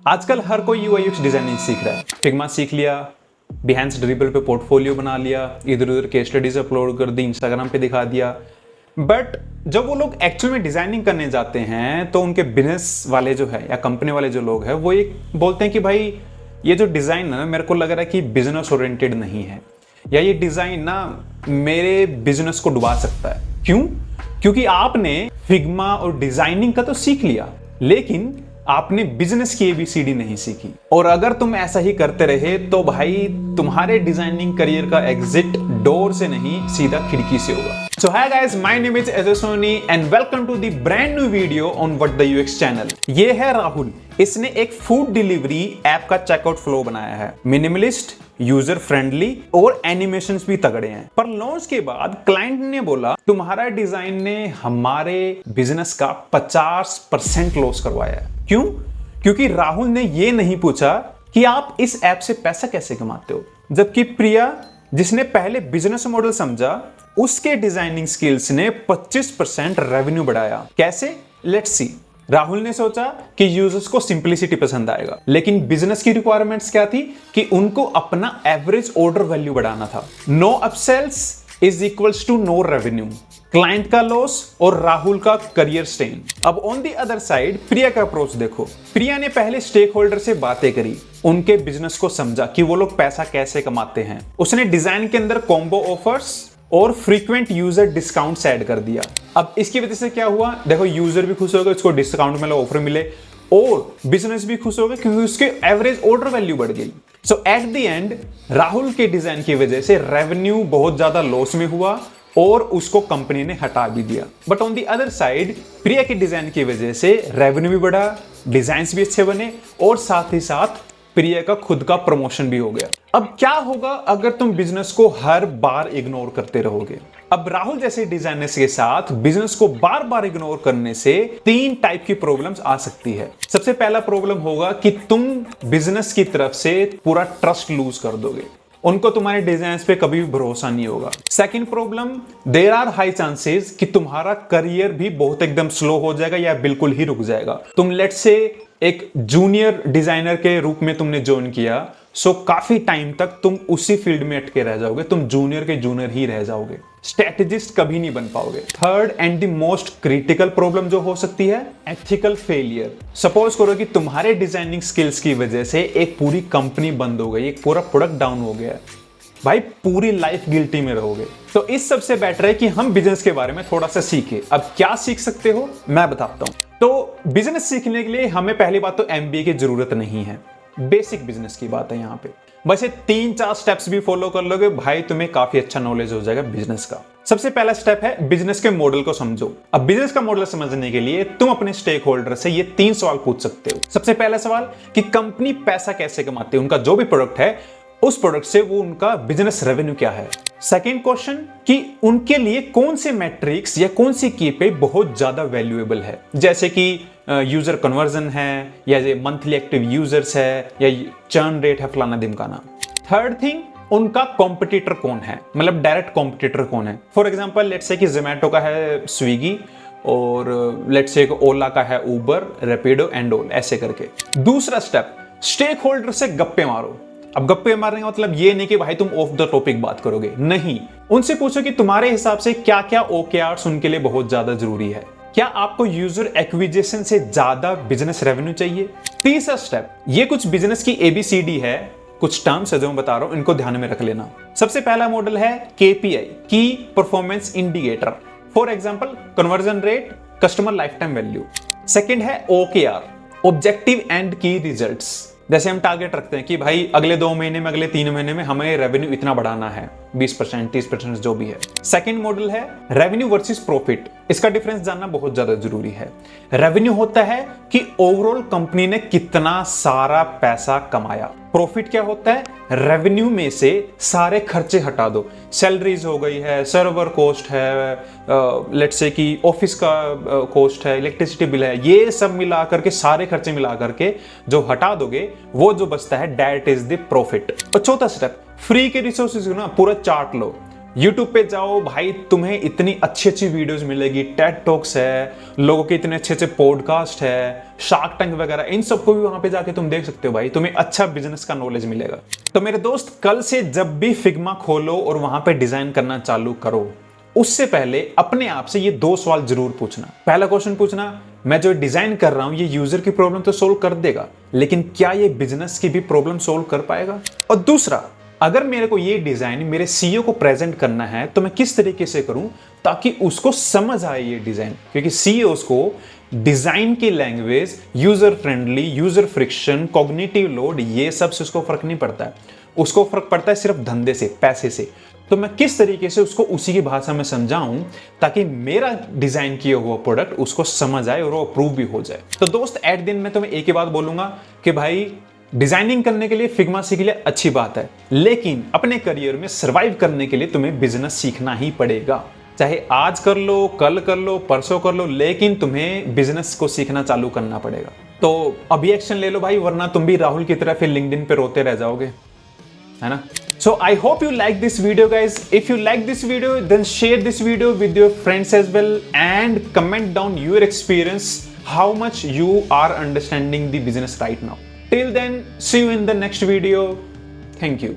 आजकल हर कोई UI UX designing सीख रहा है। फिग्मा सीख लिया, बिहेंस ड्रिबल पे पोर्टफोलियो बना लिया, इधर उधर केस स्टडीज अपलोड कर दी, इंस्टाग्राम पे दिखा दिया। बट जब वो लोग एक्चुअल में डिजाइनिंग करने जाते हैं तो उनके बिजनेस वाले जो है या कंपनी वाले जो लोग हैं वो एक बोलते हैं कि भाई ये जो डिजाइन है ना, मेरे को लग रहा है कि बिजनेस ओरिएंटेड नहीं है, या ये डिजाइन ना मेरे बिजनेस को डुबा सकता है। क्यों? क्योंकि आपने फिग्मा और डिजाइनिंग का तो सीख लिया, लेकिन आपने बिजनेस की एबीसीडी नहीं सीखी। और अगर तुम ऐसा ही करते रहे तो भाई तुम्हारे डिजाइनिंग करियर का एग्जिट डोर से नहीं, सीधा खिड़की से होगा। So hi guys, my name is Ajay Soni and welcome to the brand new video on What the UX channel। ये है राहुल। इसने एक फूड डिलीवरी ऐप का चेकआउट फ्लो बनाया है। मिनिमलिस्ट, यूजर फ्रेंडली और एनिमेशंस भी तगड़े हैं। पर लॉन्च के बाद क्लाइंट ने बोला तुम्हारा डिजाइन ने हमारे बिजनेस का 50% लॉस करवाया है। क्यों? क्योंकि राहुल ने ये नहीं पूछा कि आप इस ऐप से पैसा कैसे कमाते हो, जबकि प्रिया जिसने पहले बिजनेस मॉडल समझा उसके डिजाइनिंग स्किल्स ने 25% रेवेन्यू बढ़ाया। कैसे? Let's see. राहुल ने सोचा कि यूजर्स को सिंपलिसिटी पसंद आएगा, लेकिन बिजनेस की रिक्वायरमेंट्स क्या थी कि उनको अपना एवरेज ऑर्डर वैल्यू बढ़ाना था। No upsells is equals to no revenue, client का लॉस और राहुल का करियर स्टेन। अब on the other side Priya का अप्रोच देखो। प्रिया ने पहले स्टेक होल्डर से बातें करी, उनके बिजनेस को समझा कि वो लोग पैसा कैसे कमाते हैं। उसने डिजाइन के अंदर कॉम्बो ऑफर्स और फ्रीक्वेंट यूजर डिस्काउंट्स ऐड कर दिया। अब इसकी वजह से क्या हुआ, देखो यूजर भी खुश हो गए, उसको डिस्काउंट मिला, ऑफर मिले, और बिजनेस भी खुश हो गए क्योंकि उसके एवरेज ऑर्डर वैल्यू बढ़ गई। सो एट द एंड राहुल के डिजाइन की वजह से रेवेन्यू बहुत ज्यादा लॉस में हुआ और उसको कंपनी ने हटा भी दिया। But on the other side Priya के डिजाइन की वजह से रेवेन्यू भी बढ़ा, डिजाइन्स भी अच्छे बने और साथ ही साथ प्रिया का खुद का प्रमोशन भी हो गया। अब क्या होगा अगर तुम बिजनेस को हर बार इग्नोर करते रहोगे? अब राहुल जैसे डिजाइनर्स के साथ बिजनेस को बार बार इग्नोर करने से 3 टाइप की प्रॉब्लम्स आ सकती है। सबसे पहला प्रॉब्लम होगा कि तुम बिजनेस की तरफ से पूरा ट्रस्ट लूज कर दोगे, उनको तुम्हारे डिजाइन पे कभी भी भरोसा नहीं होगा। Second problem, there are high chances कि तुम्हारा करियर भी बहुत एकदम स्लो हो जाएगा या बिल्कुल ही रुक जाएगा। तुम लेट्स से एक जूनियर डिजाइनर के रूप में तुमने ज्वाइन किया, सो काफी टाइम तक तुम उसी फील्ड में अटके रह जाओगे, तुम जूनियर के जूनियर ही रह जाओगे, स्ट्रेटेजिस्ट कभी नहीं बन पाओगे। Third and the most critical problem जो हो सकती है, एथिकल फेलियर। सपोज करो कि तुम्हारे डिजाइनिंग स्किल्स की वजह से एक पूरी कंपनी बंद हो गई, एक पूरा प्रोडक्ट डाउन हो गया, भाई पूरी लाइफ गिल्टी में रहोगे। तो इस सबसे बेटर है कि हम बिजनेस के बारे में थोड़ा सा सीखें। अब क्या सीख सकते हो मैं बताता हूं। तो बिजनेस सीखने के लिए हमें पहली बात तो एमबीए की जरूरत नहीं है, बेसिक बिजनेस की बात है यहाँ पे। बस ये 3-4 स्टेप्स भी फॉलो कर लोगे भाई, तुम्हें काफी अच्छा नॉलेज हो जाएगा बिजनेस का। सबसे पहला स्टेप है बिजनेस के मॉडल को समझो। अब बिजनेस का मॉडल समझने के लिए तुम अपने स्टेक होल्डर से ये 3 सवाल पूछ सकते हो। सबसे पहला सवाल कि कंपनी पैसा कैसे कमाती है, उनका जो भी प्रोडक्ट है उस प्रोडक्ट से वो उनका बिजनेस रेवेन्यू क्या है। सेकंड क्वेश्चन कि उनके लिए कौन से मैट्रिक्स या कौन सी KPI बहुत ज्यादा वैल्यूएबल है, जैसे कि यूजर कन्वर्जन है, या ये मंथली एक्टिव यूजर्स है, या चर्न रेट है, फलाना ढिमकाना। थर्ड थिंग, उनका कॉम्पिटिटर कौन है, मतलब डायरेक्ट कॉम्पिटिटर कौन है। फॉर एग्जांपल लेट्स से कि जोमैटो का है स्विगी और लेट्स से ओला का है उबर, रैपिडो एंड ऑल, ऐसे करके। दूसरा स्टेप, स्टेक होल्डर से गप्पे मारो। अब गप्पे मारने का मतलब ये नहीं कि भाई तुम ऑफ द टॉपिक बात करोगे, नहीं। उनसे पूछो कि तुम्हारे हिसाब से क्या क्या OKRs उनके लिए बहुत ज्यादा जरूरी है, क्या आपको यूजर एक्विजिशन से ज्यादा बिजनेस रेवेन्यू चाहिए। तीसरा स्टेप, ये कुछ बिजनेस की ABCD है, कुछ टर्म्स है जो मैं बता रहा हूं, इनको ध्यान में रख लेना। सबसे पहला मॉडल है KPI, की performance indicator. For example conversion rate, customer life time value. Second है OKR, ऑब्जेक्टिव एंड की रिजल्ट्स। जैसे हम टारगेट रखते हैं कि भाई अगले 2 महीने में, अगले 3 महीने में हमें रेवेन्यू इतना बढ़ाना है, 20%, 30% जो भी है। सेकंड मॉडल है रेवेन्यू वर्सेस प्रॉफिट। इसका डिफरेंस जानना बहुत ज्यादा जरूरी है। रेवेन्यू होता है कि ओवरऑल कंपनी ने कितना सारा पैसा कमाया। प्रॉफिट क्या होता है, रेवेन्यू में से सारे खर्चे हटा दो, सैलरीज हो गई है, सर्वर कॉस्ट है, लेट्स से कि ऑफिस का कॉस्ट है, इलेक्ट्रिसिटी बिल है, ये सब मिला करके, सारे खर्चे मिला करके जो हटा दोगे वो जो बचता है दैट इज द प्रॉफिट। और चौथा स्टेप, फ्री के रिसोर्सेज ना पूरा चार्ट लो, यूट्यूब पे जाओ भाई, तुम्हें इतनी अच्छी अच्छी वीडियोस मिलेगी, टेड टॉक्स है, लोगों के इतने अच्छे अच्छे पॉडकास्ट है, शार्क टैंक वगैरह, इन सबको भी वहां पे जाके तुम देख सकते हो भाई, तुम्हें अच्छा बिजनेस का नॉलेज मिलेगा। तो मेरे दोस्त, कल से जब भी फिग्मा खोलो और वहां पे डिजाइन करना चालू करो, उससे पहले अपने आप से ये 2 सवाल जरूर पूछना। पहला क्वेश्चन पूछना, मैं जो डिजाइन कर रहा हूं ये यूजर की प्रॉब्लम तो सोल्व कर देगा, लेकिन क्या ये बिजनेस की भी प्रॉब्लम सोल्व कर पाएगा? और दूसरा, अगर मेरे को ये डिजाइन मेरे सीईओ को प्रेजेंट करना है तो मैं किस तरीके से करूं ताकि उसको समझ आए ये डिजाइन, क्योंकि सीईओस को डिजाइन की language, user friendly, user friction, cognitive load, ये सब से उसको फर्क नहीं पड़ता है। उसको फर्क पड़ता है सिर्फ धंधे से, पैसे से। तो मैं किस तरीके से उसको उसी की भाषा में समझाऊं ताकि मेरा डिजाइन किया हुआ प्रोडक्ट उसको समझ आए और वो अप्रूव भी हो जाए। तो दोस्त, एट दिन में तो मैं एक ही बात बोलूंगा कि भाई, डिजाइनिंग करने के लिए फिग्मा सीख लिया, अच्छी बात है, लेकिन अपने करियर में सर्वाइव करने के लिए तुम्हें बिजनेस सीखना ही पड़ेगा। चाहे आज कर लो, कल कर लो, परसों कर लो, लेकिन तुम्हें बिजनेस को सीखना चालू करना पड़ेगा। तो अभी एक्शन ले लो भाई, वरना तुम भी राहुल की तरह फिर लिंक्डइन पे रोते रह जाओगे, है ना? So I hope you like this video, guys. If you like this video, then share this video with your friends as well and comment down your experience, how much you are understanding the business right now. Till then, see you in the next video. Thank you.